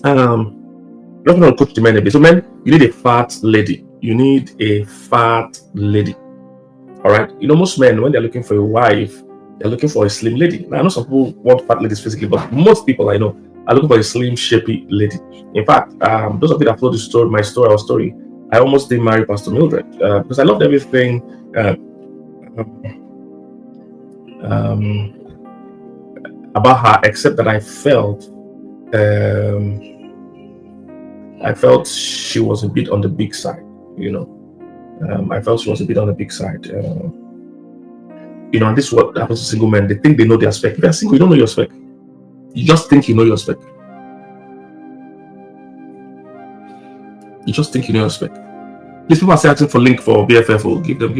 Not going to coach the men a bit. So men, you need a fat lady. You need a fat lady. All right. Most men, when they're looking for a wife, they're looking for a slim lady. Now, I know some people want fat ladies physically, but most people I know are looking for a slim, shapy lady. In fact, those of you that follow the story, our story, I almost didn't marry Pastor Mildred because I loved everything um, about her, except that I felt she was a bit on the big side. I felt she was a bit on the big side. And this is what happens to single men. They think they know their spec. If you're single, you don't know your spec. You just think you know your spec. You just think you know your spec. These people are asking for link for BFF. Oh, give them.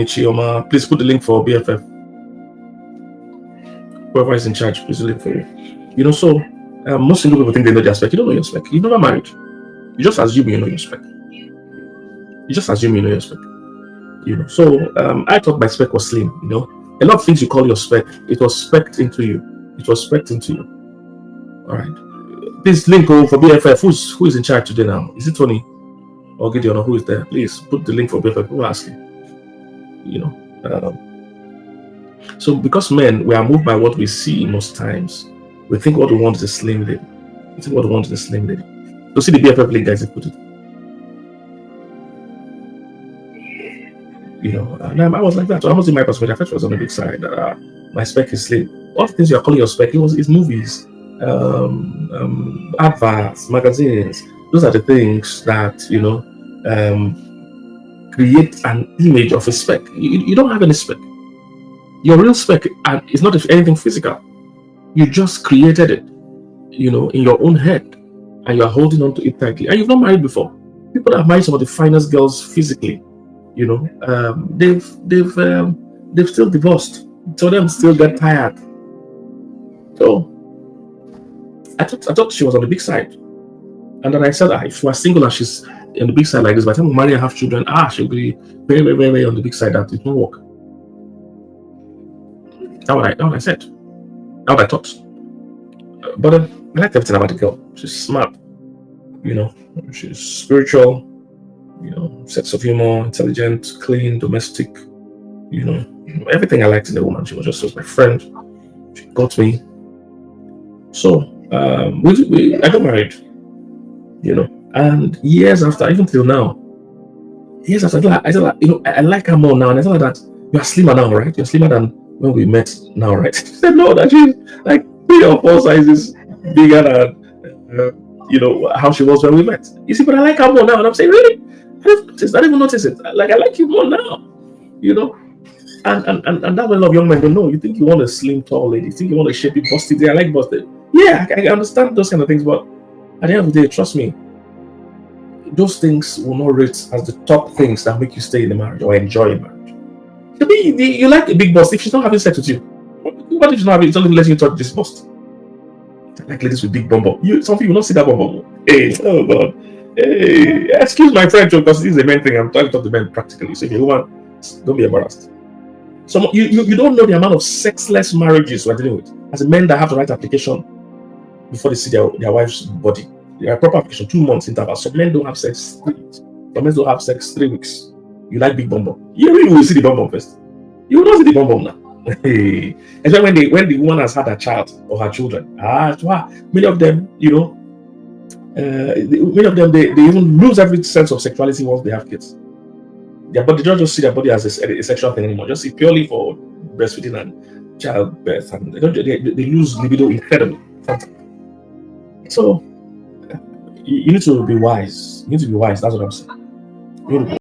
Chioma, please put the link for BFF. Whoever is in charge, please link for you. So most single people think they know their spec. You don't know your spec. You've never married. You just assume you know your spec. So I thought my spec was slim. A lot of things you call your spec, it was spec'd into you. All right. Please link over for BFF. Who is in charge today now? Is it Tony or Gideon or who is there? Please put the link for BFF. Who asking? So because men, we are moved by what we see most times. We think what we want is a slim lady. So see the BFF link, guys. Put it. And I was like that. So I was in my perspective. I first was on the big side. My spec is slim. All the things you are calling your spec, it's movies, adverts, magazines. Those are the things that create an image of a spec. You don't have any spec. Your real spec is not anything physical. You just created it, in your own head, and you are holding on to it tightly. And you've not married before. People that have married some of the finest girls physically, they've still divorced. So them still get tired. So I thought she was on the big side, and then I said, if she was single and she's on the big side like this, by the time we marry and have children, she'll be very, very, very, very on the big side. That it won't work. That's what I said. That's what I thought. But I liked everything about the girl. She's smart. She's spiritual. Sense of humor, intelligent, clean, domestic. Everything I liked in a woman. She was just my friend. She got me. So I got married. And years after, even till now, I said, I like her more now. And I told her that you are slimmer now, right? You're slimmer than when we met now, right? She said, no, that she's like 3 or 4 sizes bigger than, how she was when we met. You see, but I like her more now. And I'm saying, really? I didn't even notice it. Like, I like you more now, And that's what a lot of young men don't know. You think you want a slim, tall lady. You think you want a shapy, busted. I like busted. Yeah, I understand those kind of things. But at the end of the day, trust me, those things will not rate as the top things that make you stay in the marriage or enjoy a marriage. You like a big boss if she's not having sex with you. What if she's not having? It's only letting you touch this boss. I like ladies with big bum bum. Some people will not see that bum bum. Hey, oh God. Hey, excuse my French, because this is the main thing. I'm trying to talk to men practically. So if you're a woman, don't be embarrassed. So you don't know the amount of sexless marriages we're dealing with. As a men that have the right application before they see their wife's body. Their proper application, 2 months interval. Some men don't have sex 3 weeks. Some men don't have sex 3 weeks. You like big bum bum. You really will see the bum bum first. You will not see the bum bum now. Hey. Especially when the woman has had a child or her children. Many of them, many of them they even lose every sense of sexuality once they have kids. Their body, they don't just see their body as a sexual thing anymore. Just see purely for breastfeeding and childbirth, and they lose libido incredibly. So you need to be wise. That's what I'm saying.